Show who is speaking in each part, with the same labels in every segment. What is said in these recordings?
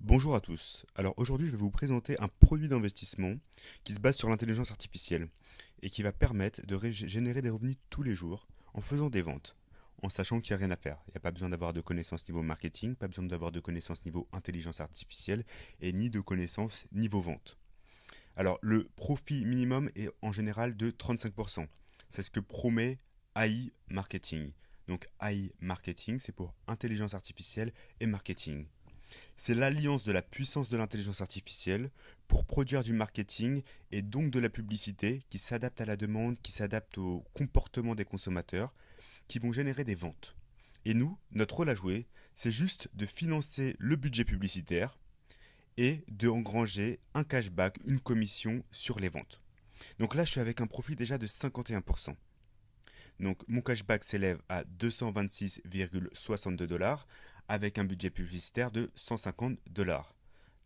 Speaker 1: Bonjour à tous. Alors aujourd'hui, je vais vous présenter un produit d'investissement qui se base sur l'intelligence artificielle et qui va permettre de générer des revenus tous les jours en faisant des ventes, en sachant qu'il n'y a rien à faire. Il n'y a pas besoin d'avoir de connaissances niveau marketing, pas besoin d'avoir de connaissances niveau intelligence artificielle et ni de connaissances niveau vente. Alors le profit minimum est en général de 35%. C'est ce que promet AI Marketing. Donc AI Marketing, c'est pour intelligence artificielle et marketing. C'est l'alliance de la puissance de l'intelligence artificielle pour produire du marketing et donc de la publicité qui s'adapte à la demande, qui s'adapte au comportement des consommateurs, qui vont générer des ventes. Et nous, notre rôle à jouer, c'est juste de financer le budget publicitaire et de engranger un cashback, une commission sur les ventes. Donc là, je suis avec un profit déjà de 51%. Donc mon cashback s'élève à 226,62 dollars avec un budget publicitaire de 150 dollars.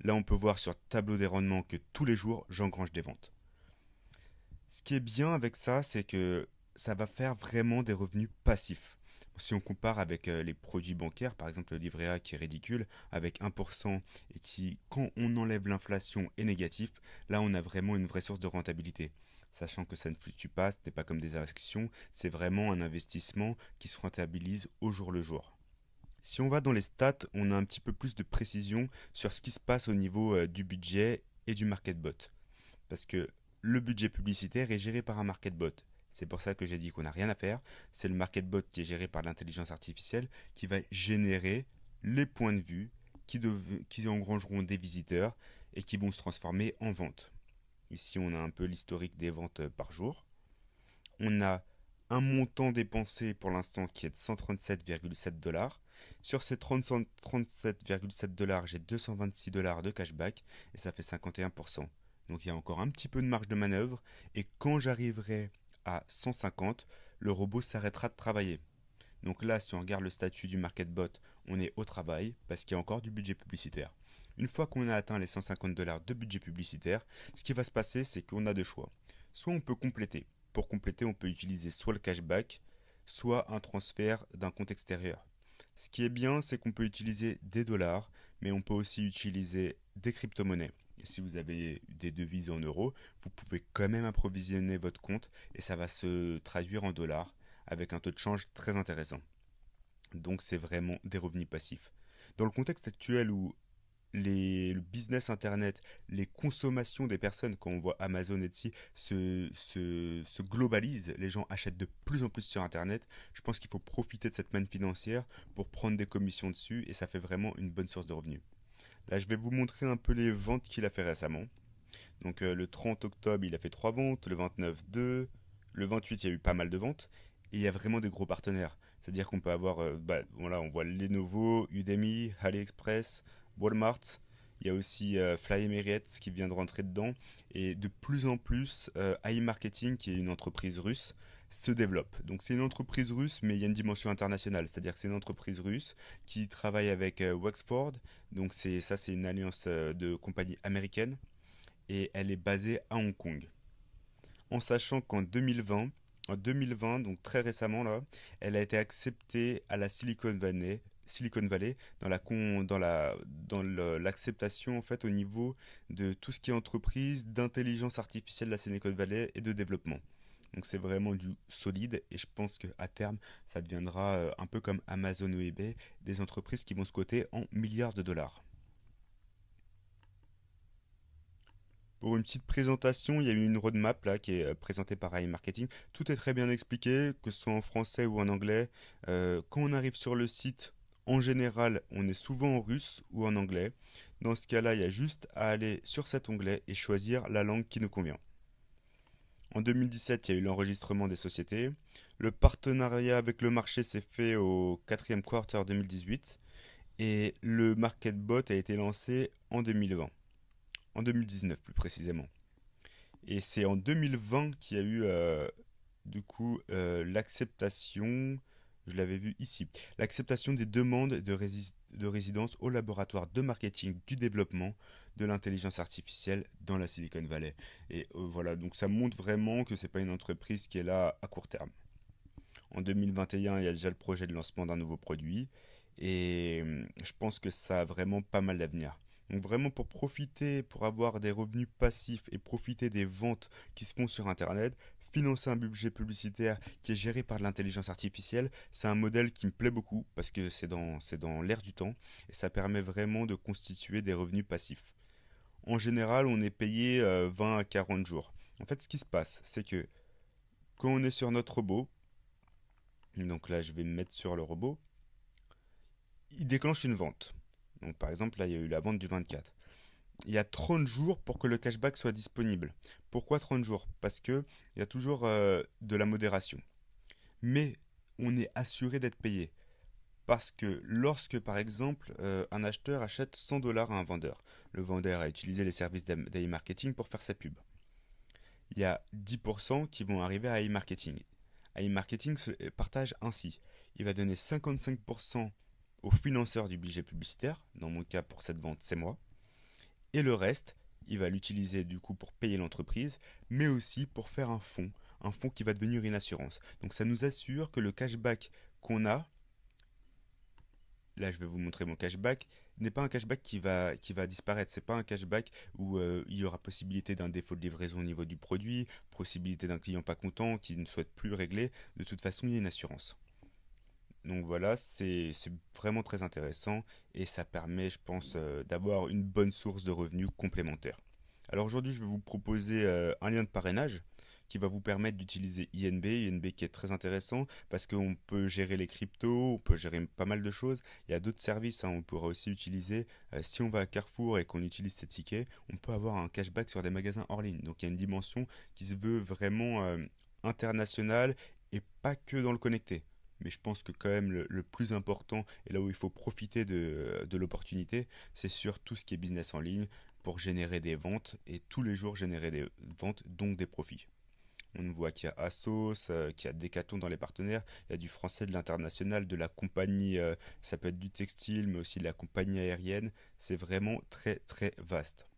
Speaker 1: Là, on peut voir sur le tableau des rendements que tous les jours, j'engrange des ventes. Ce qui est bien avec ça, c'est que ça va faire vraiment des revenus passifs. Si on compare avec les produits bancaires, par exemple le livret A qui est ridicule, avec 1% et qui, quand on enlève l'inflation, est négatif, là on a vraiment une vraie source de rentabilité. Sachant que ça ne fluctue pas, ce n'est pas comme des actions, c'est vraiment un investissement qui se rentabilise au jour le jour. Si on va dans les stats, on a un petit peu plus de précision sur ce qui se passe au niveau du budget et du market bot. Parce que le budget publicitaire est géré par un market bot. C'est pour ça que j'ai dit qu'on n'a rien à faire. C'est le market bot qui est géré par l'intelligence artificielle qui va générer les points de vue qui engrangeront des visiteurs et qui vont se transformer en ventes. Ici, on a un peu l'historique des ventes par jour. On a un montant dépensé pour l'instant qui est de 137,7 dollars. Sur ces 37,7 dollars, j'ai 226 dollars de cashback et ça fait 51%. Donc il y a encore un petit peu de marge de manœuvre et quand j'arriverai à 150, le robot s'arrêtera de travailler. Donc là, si on regarde le statut du market bot, on est au travail parce qu'il y a encore du budget publicitaire. Une fois qu'on a atteint les 150 dollars de budget publicitaire, ce qui va se passer, c'est qu'on a deux choix. Soit on peut compléter. Pour compléter, on peut utiliser soit le cashback, soit un transfert d'un compte extérieur. Ce qui est bien, c'est qu'on peut utiliser des dollars, mais on peut aussi utiliser des crypto-monnaies. Et si vous avez des devises en euros, vous pouvez quand même approvisionner votre compte et ça va se traduire en dollars avec un taux de change très intéressant. Donc c'est vraiment des revenus passifs. Dans le contexte actuel où le business internet, les consommations des personnes, quand on voit Amazon et Etsy, se globalisent, les gens achètent de plus en plus sur internet, je pense qu'il faut profiter de cette manne financière pour prendre des commissions dessus et ça fait vraiment une bonne source de revenus. Là, je vais vous montrer un peu les ventes qu'il a fait récemment. Donc le 30 octobre, il a fait 3 ventes, le 29, 2, le 28, il y a eu pas mal de ventes, et il y a vraiment des gros partenaires. C'est-à-dire qu'on peut avoir, voilà, on voit Lenovo, Udemy, AliExpress, Walmart, il y a aussi Fly Emirates qui vient de rentrer dedans, et de plus en plus, AI Marketing, qui est une entreprise russe, se développe. Donc c'est une entreprise russe, mais il y a une dimension internationale, c'est-à-dire que c'est une entreprise russe qui travaille avec Wexford, donc c'est une alliance de compagnies américaines et elle est basée à Hong Kong. En sachant en 2020, donc très récemment là, elle a été acceptée à la Silicon Valley dans l'acceptation en fait au niveau de tout ce qui est entreprise d'intelligence artificielle de la Silicon Valley et de développement. Donc c'est vraiment du solide et je pense qu'à terme ça deviendra un peu comme Amazon ou eBay, des entreprises qui vont se coter en milliards de dollars. Pour une petite présentation, il y a eu une roadmap là qui est présentée par AI Marketing. Tout est très bien expliqué, que ce soit en français ou en anglais. Quand on arrive sur le site, en général, on est souvent en russe ou en anglais. Dans ce cas-là, il y a juste à aller sur cet onglet et choisir la langue qui nous convient. En 2017, il y a eu l'enregistrement des sociétés. Le partenariat avec le marché s'est fait au quatrième quarter 2018 et le market bot a été lancé en 2020, en 2019 plus précisément. Et c'est en 2020 qu'il y a eu du coup l'acceptation, je l'avais vu ici, l'acceptation des demandes de résidence au laboratoire de marketing du développement de l'intelligence artificielle dans la Silicon Valley. Et voilà, donc ça montre vraiment que c'est pas une entreprise qui est là à court terme. En 2021, il y a déjà le projet de lancement d'un nouveau produit et je pense que ça a vraiment pas mal d'avenir. Donc vraiment pour profiter, pour avoir des revenus passifs et profiter des ventes qui se font sur Internet, financer un budget publicitaire qui est géré par de l'intelligence artificielle, c'est un modèle qui me plaît beaucoup parce que c'est dans l'air du temps et ça permet vraiment de constituer des revenus passifs. En général, on est payé 20 à 40 jours. En fait, ce qui se passe, c'est que quand on est sur notre robot, donc là je vais me mettre sur le robot, il déclenche une vente. Donc par exemple, là il y a eu la vente du 24. Il y a 30 jours pour que le cashback soit disponible. Pourquoi 30 jours? Parce que il y a toujours de la modération. Mais on est assuré d'être payé. Parce que lorsque, par exemple, un acheteur achète 100 dollars à un vendeur, le vendeur a utilisé les services d'e-marketing pour faire sa pub. Il y a 10% qui vont arriver à e-marketing. E-marketing se partage ainsi. Il va donner 55% au financeur du budget publicitaire, dans mon cas pour cette vente c'est moi, et le reste, il va l'utiliser du coup pour payer l'entreprise, mais aussi pour faire un fonds qui va devenir une assurance. Donc ça nous assure que le cashback qu'on a, là je vais vous montrer mon cashback, n'est pas un cashback qui va disparaître. C'est pas un cashback où il y aura possibilité d'un défaut de livraison au niveau du produit, possibilité d'un client pas content qui ne souhaite plus régler. De toute façon, il y a une assurance. Donc voilà, c'est vraiment très intéressant et ça permet, je pense, d'avoir une bonne source de revenus complémentaires. Alors aujourd'hui, je vais vous proposer un lien de parrainage qui va vous permettre d'utiliser INB, INB qui est très intéressant parce qu'on peut gérer les cryptos, on peut gérer pas mal de choses. Il y a d'autres services, hein, on pourra aussi utiliser. Si on va à Carrefour et qu'on utilise ces tickets, on peut avoir un cashback sur des magasins hors ligne. Donc il y a une dimension qui se veut vraiment internationale et pas que dans le connecté. Mais je pense que quand même le plus important et là où il faut profiter de l'opportunité, c'est sur tout ce qui est business en ligne pour générer des ventes et tous les jours générer des ventes, donc des profits. On voit qu'il y a Asos, qu'il y a Decathlon dans les partenaires, il y a du français, de l'international, de la compagnie, ça peut être du textile, mais aussi de la compagnie aérienne. C'est vraiment très très vaste.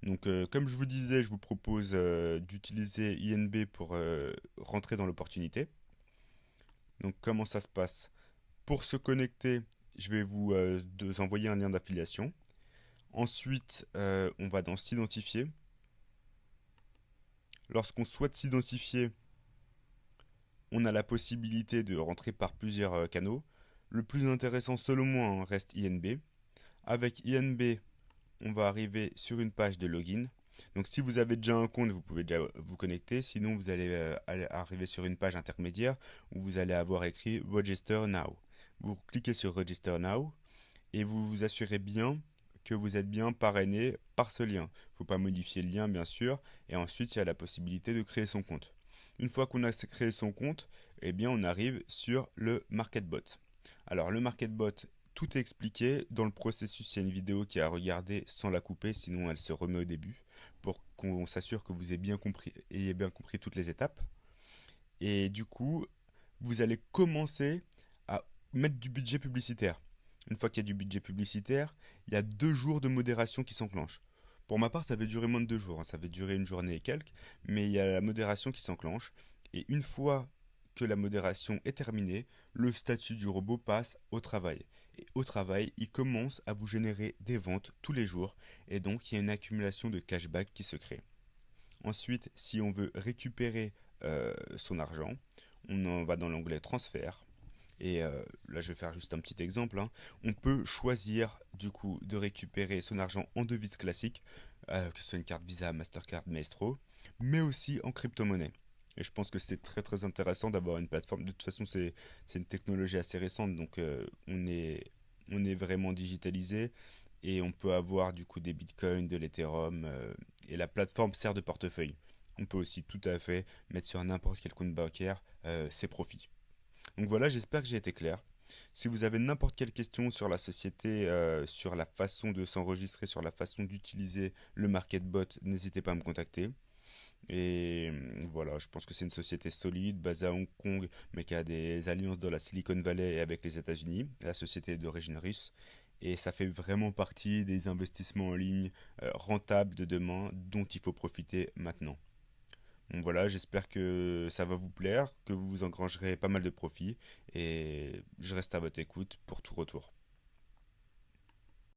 Speaker 1: Donc comme je vous disais, je vous propose d'utiliser INB pour rentrer dans l'opportunité. Donc comment ça se passe? Pour se connecter, je vais vous envoyer un lien d'affiliation. Ensuite, on va dans s'identifier. Lorsqu'on souhaite s'identifier, on a la possibilité de rentrer par plusieurs canaux. Le plus intéressant selon moi hein, reste INB. Avec INB, on va arriver sur une page de login. Donc si vous avez déjà un compte, vous pouvez déjà vous connecter. Sinon, vous allez arriver sur une page intermédiaire où vous allez avoir écrit Register Now. Vous cliquez sur Register Now et vous vous assurez bien que vous êtes bien parrainé par ce lien. Il ne faut pas modifier le lien, bien sûr. Et ensuite, il y a la possibilité de créer son compte. Une fois qu'on a créé son compte, eh bien, on arrive sur le MarketBot. Alors, le MarketBot, tout est expliqué. Dans le processus, il y a une vidéo qui est à regarder sans la couper, sinon elle se remet au début, pour qu'on s'assure que vous ayez bien compris toutes les étapes. Et du coup, vous allez commencer à mettre du budget publicitaire. Une fois qu'il y a du budget publicitaire, il y a 2 jours de modération qui s'enclenchent. Pour ma part, ça va durer moins de 2 jours, hein, ça va durer une journée et quelques, mais il y a la modération qui s'enclenche. Et une fois que la modération est terminée, le statut du robot passe au travail. Et au travail, il commence à vous générer des ventes tous les jours, et donc il y a une accumulation de cashback qui se crée. Ensuite, si on veut récupérer son argent, on en va dans l'onglet transfert. Et là, je vais faire juste un petit exemple, hein. On peut choisir du coup de récupérer son argent en devise classique, que ce soit une carte Visa, Mastercard, Maestro, mais aussi en crypto-monnaie. Et je pense que c'est très très intéressant d'avoir une plateforme. De toute façon, c'est une technologie assez récente, donc on est vraiment digitalisé et on peut avoir du coup des bitcoins, de l'Ethereum, et la plateforme sert de portefeuille. On peut aussi tout à fait mettre sur n'importe quel compte bancaire ses profits. Donc voilà, j'espère que j'ai été clair. Si vous avez n'importe quelle question sur la société, sur la façon de s'enregistrer, sur la façon d'utiliser le MarketBot, n'hésitez pas à me contacter. Et voilà, je pense que c'est une société solide, basée à Hong Kong, mais qui a des alliances dans la Silicon Valley et avec les États-Unis. La société est d'origine russe. Et ça fait vraiment partie des investissements en ligne rentables de demain dont il faut profiter maintenant. Donc voilà, j'espère que ça va vous plaire, que vous engrangerez pas mal de profits et je reste à votre écoute pour tout retour.